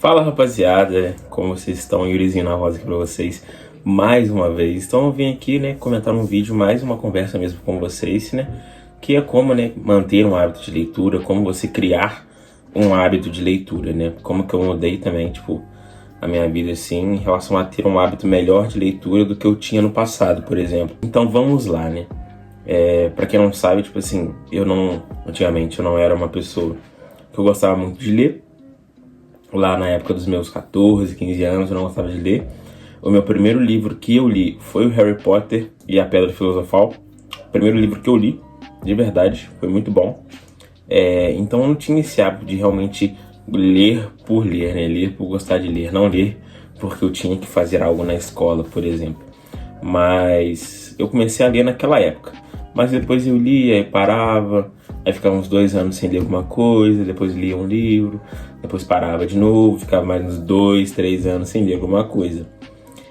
Fala rapaziada, como vocês estão? Yurizinho na voz aqui pra vocês mais uma vez. Então eu vim aqui, né, comentar um vídeo, mais uma conversa mesmo com vocês, né, que é como, né, manter um hábito de leitura, como você criar um hábito de leitura, né, como que eu mudei também, tipo, a minha vida assim, em relação a ter um hábito melhor de leitura do que eu tinha no passado, por exemplo. Então vamos lá, né. Pra quem não sabe, tipo assim, antigamente eu não era uma pessoa que eu gostava muito de ler. Lá na época dos meus 14, 15 anos eu não gostava de ler. O meu primeiro livro que eu li foi o Harry Potter e a Pedra Filosofal. O primeiro livro que eu li, de verdade, foi muito bom. Então eu não tinha esse hábito de realmente ler por ler, né? Ler por gostar de ler, não ler porque eu tinha que fazer algo na escola, por exemplo. Mas eu comecei a ler naquela época. Mas depois eu lia e parava, aí ficava uns 2 anos sem ler alguma coisa, depois lia um livro, depois parava de novo, ficava mais uns 2, 3 anos sem ler alguma coisa.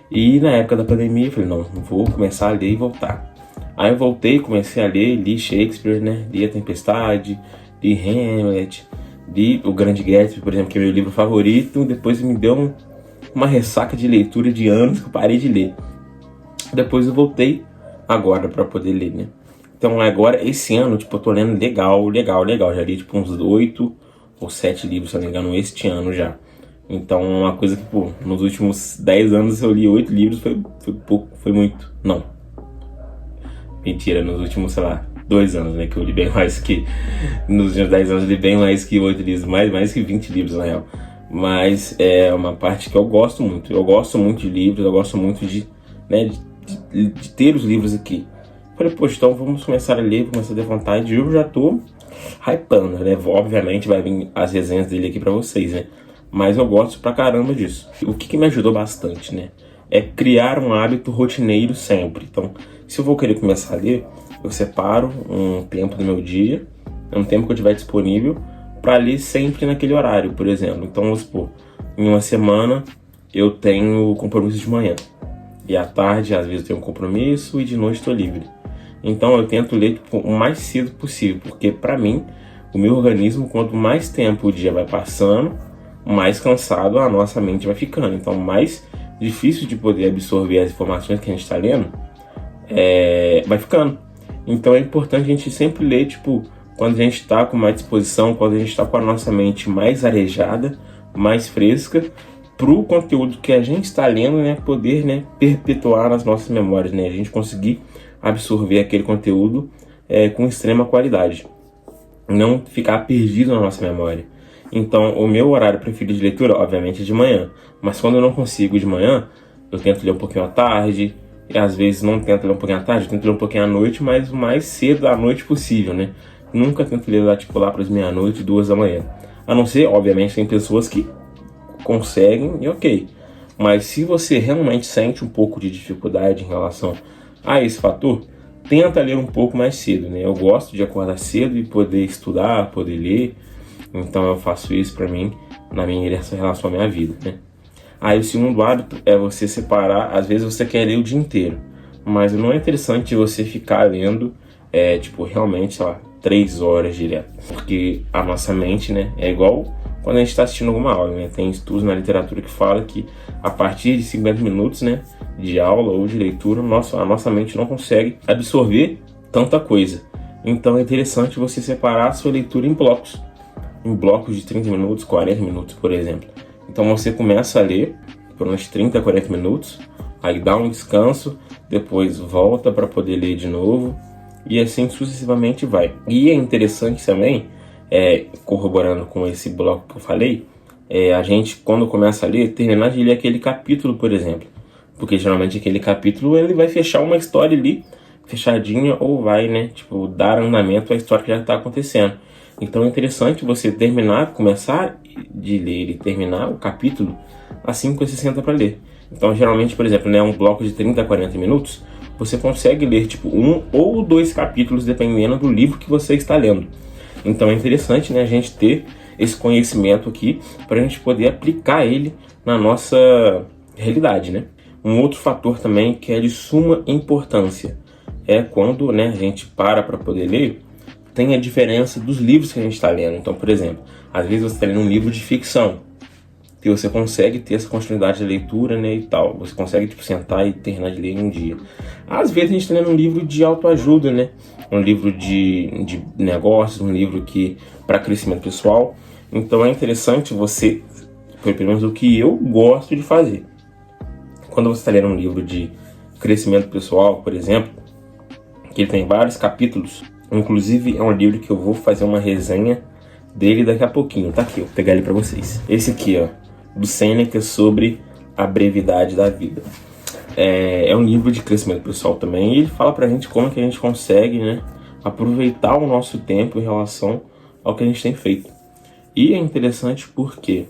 E na época da pandemia eu falei, não, vou começar a ler e voltar. Aí eu voltei, comecei a ler, li Shakespeare, né, li A Tempestade, li Hamlet, li O Grande Gatsby, por exemplo, que é meu livro favorito. Depois me deu uma ressaca de leitura de anos que eu parei de ler. Depois eu voltei agora pra poder ler, né. Então agora, esse ano, tipo, eu tô lendo legal. Já li, tipo, uns 8 ou 7 livros, se não me engano, este ano já. Então, uma coisa que, pô, nos últimos 10 anos eu li 8 livros, foi pouco, foi muito. Não. Mentira, nos últimos, sei lá, 2 anos, né, que eu li bem mais que... Nos últimos 10 anos eu li bem mais que 8 livros, mais que 20 livros, na real. Mas é uma parte que eu gosto muito. Eu gosto muito de livros, eu gosto muito de, né, de ter os livros aqui. Falei, poxa, então vamos começar a ler, começar a ter vontade. Eu já tô hypando, né? Obviamente vai vir as resenhas dele aqui pra vocês, né? Mas eu gosto pra caramba disso. O que me ajudou bastante, né? É criar um hábito rotineiro sempre. Então, se eu vou querer começar a ler, eu separo um tempo do meu dia, um tempo que eu tiver disponível, pra ler sempre naquele horário, por exemplo. Então, vamos supor, em uma semana eu tenho compromisso de manhã. E à tarde, às vezes, eu tenho um compromisso e de noite estou livre. Então eu tento ler, tipo, o mais cedo possível, porque pra mim, o meu organismo, quanto mais tempo o dia vai passando, mais cansado a nossa mente vai ficando. Então mais difícil de poder absorver as informações que a gente está lendo, vai ficando. Então é importante a gente sempre ler, tipo, quando a gente está com mais disposição, quando a gente está com a nossa mente mais arejada, mais fresca, pro conteúdo que a gente está lendo, né, poder, né, perpetuar nas nossas memórias, né, a gente conseguir absorver aquele conteúdo com extrema qualidade, não ficar perdido na nossa memória. Então, o meu horário preferido de leitura, obviamente, é de manhã, mas quando eu não consigo de manhã, eu tento ler um pouquinho à tarde, e às vezes não tento ler um pouquinho à tarde, eu tento ler um pouquinho à noite, mas o mais cedo à noite possível, né? Nunca tento ler lá, tipo, lá para as meia-noite, 2 da manhã. A não ser, obviamente, tem pessoas que conseguem e ok. Mas se você realmente sente um pouco de dificuldade em relação a esse fator, tenta ler um pouco mais cedo, né? Eu gosto de acordar cedo e poder estudar, poder ler. Então eu faço isso pra mim, na minha relação à minha vida, né? Aí o segundo hábito é você separar. Às vezes você quer ler o dia inteiro, mas não é interessante você ficar lendo, tipo, realmente, sei lá, 3 horas direto. Porque a nossa mente, né, é igual quando a gente está assistindo alguma aula, né? Tem estudos na literatura que fala que a partir de 50 minutos, né, de aula ou de leitura, a nossa mente não consegue absorver tanta coisa. Então é interessante você separar a sua leitura em blocos de 30 minutos, 40 minutos, por exemplo. Então você começa a ler por uns 30, 40 minutos, aí dá um descanso, depois volta para poder ler de novo, e assim sucessivamente vai. E é interessante também, corroborando com esse bloco que eu falei, a gente, quando começa a ler, terminar de ler aquele capítulo, por exemplo. Porque geralmente aquele capítulo ele vai fechar uma história ali, fechadinha, ou vai, né, tipo, dar andamento à história que já está acontecendo. Então é interessante você começar de ler e terminar o capítulo assim que você senta para ler. Então geralmente, por exemplo, né, um bloco de 30 a 40 minutos, você consegue ler tipo 1 ou 2 capítulos dependendo do livro que você está lendo. Então é interessante, né, a gente ter esse conhecimento aqui para a gente poder aplicar ele na nossa realidade, né? Um outro fator também que é de suma importância é quando, né, a gente para poder ler, tem a diferença dos livros que a gente está lendo. Então, por exemplo, às vezes você está lendo um livro de ficção que você consegue ter essa continuidade de leitura, né, e tal. Você consegue, tipo, sentar e terminar de ler em um dia. Às vezes a gente está lendo um livro de autoajuda, né, um livro de negócios, um livro que para crescimento pessoal. Então é interessante você, pelo menos o que eu gosto de fazer. Quando você está lendo um livro de crescimento pessoal, por exemplo, que ele tem vários capítulos, inclusive é um livro que eu vou fazer uma resenha dele daqui a pouquinho, tá aqui, eu vou pegar ele para vocês. Esse aqui, ó, do Sêneca, sobre a brevidade da vida. É um livro de crescimento pessoal também, e ele fala pra gente como que a gente consegue, né, aproveitar o nosso tempo em relação ao que a gente tem feito. E é interessante porque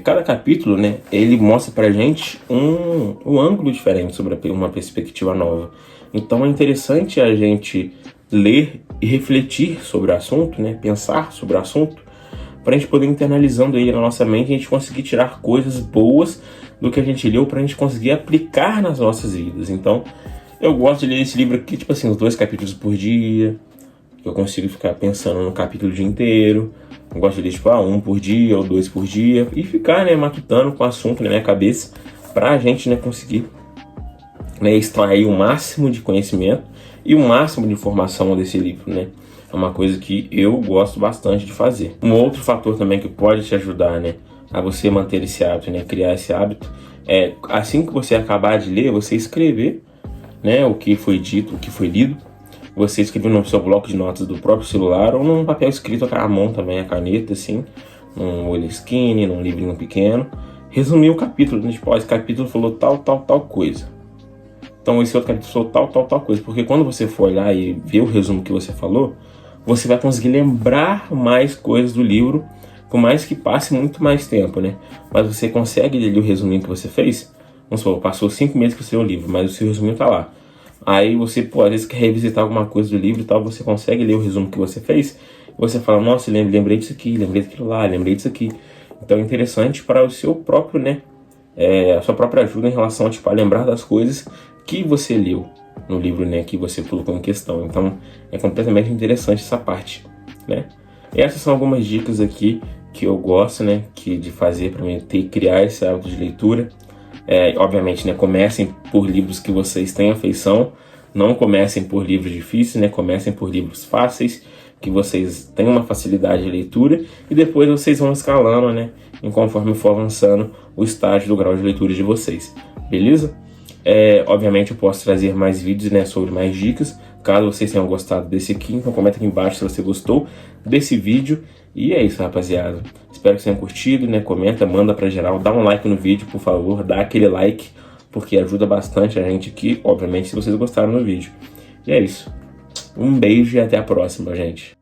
cada capítulo, né, ele mostra pra gente um ângulo diferente sobre uma perspectiva nova. Então é interessante a gente ler e refletir sobre o assunto, né, pensar sobre o assunto, para a gente poder internalizando ele na nossa mente e a gente conseguir tirar coisas boas do que a gente leu para a gente conseguir aplicar nas nossas vidas. Então, eu gosto de ler esse livro aqui, tipo assim, os 2 capítulos por dia, que eu consigo ficar pensando no capítulo o dia inteiro. Eu gosto de ler, tipo, 1 por dia ou 2 por dia e ficar, né, matutando com o assunto na minha cabeça para a gente, né, conseguir, né, extrair o máximo de conhecimento e o máximo de informação desse livro, né? É uma coisa que eu gosto bastante de fazer. Um outro fator também que pode te ajudar, né, a você manter esse hábito, né, criar esse hábito, é assim que você acabar de ler, você escrever, né, o que foi dito, o que foi lido. Você escrever no seu bloco de notas do próprio celular ou num papel escrito à mão também, a caneta, assim, num Moleskine, num livrinho pequeno. Resumir o capítulo, né, tipo, esse capítulo falou tal coisa. Então esse outro capítulo falou tal coisa. Porque quando você for olhar e ver o resumo que você falou, você vai conseguir lembrar mais coisas do livro, por mais que passe muito mais tempo, né? Mas você consegue ler o resuminho que você fez. Vamos supor, passou 5 meses que você leu o livro, mas o seu resuminho tá lá. Aí você, às vezes quer revisitar alguma coisa do livro e tal, você consegue ler o resumo que você fez, e você fala, nossa, lembrei disso aqui, lembrei daquilo lá, lembrei disso aqui. Então é interessante para o seu próprio, né, a sua própria ajuda em relação, tipo, a lembrar das coisas que você leu no livro, né, que você colocou em questão. Então é completamente interessante essa parte, né. Essas são algumas dicas aqui que eu gosto, né, de fazer para mim criar esse hábito de leitura. Obviamente, né, comecem por livros que vocês têm afeição, não comecem por livros difíceis, né, comecem por livros fáceis, que vocês tenham uma facilidade de leitura, e depois vocês vão escalando, né, conforme for avançando o estágio do grau de leitura de vocês, beleza? Obviamente eu posso trazer mais vídeos, né, sobre mais dicas, caso vocês tenham gostado desse aqui, então comenta aqui embaixo se você gostou desse vídeo. E é isso, rapaziada. Espero que vocês tenham curtido, né? Comenta, manda pra geral, dá um like no vídeo, por favor, dá aquele like, porque ajuda bastante a gente aqui, obviamente, se vocês gostaram do vídeo. E é isso. Um beijo e até a próxima, gente.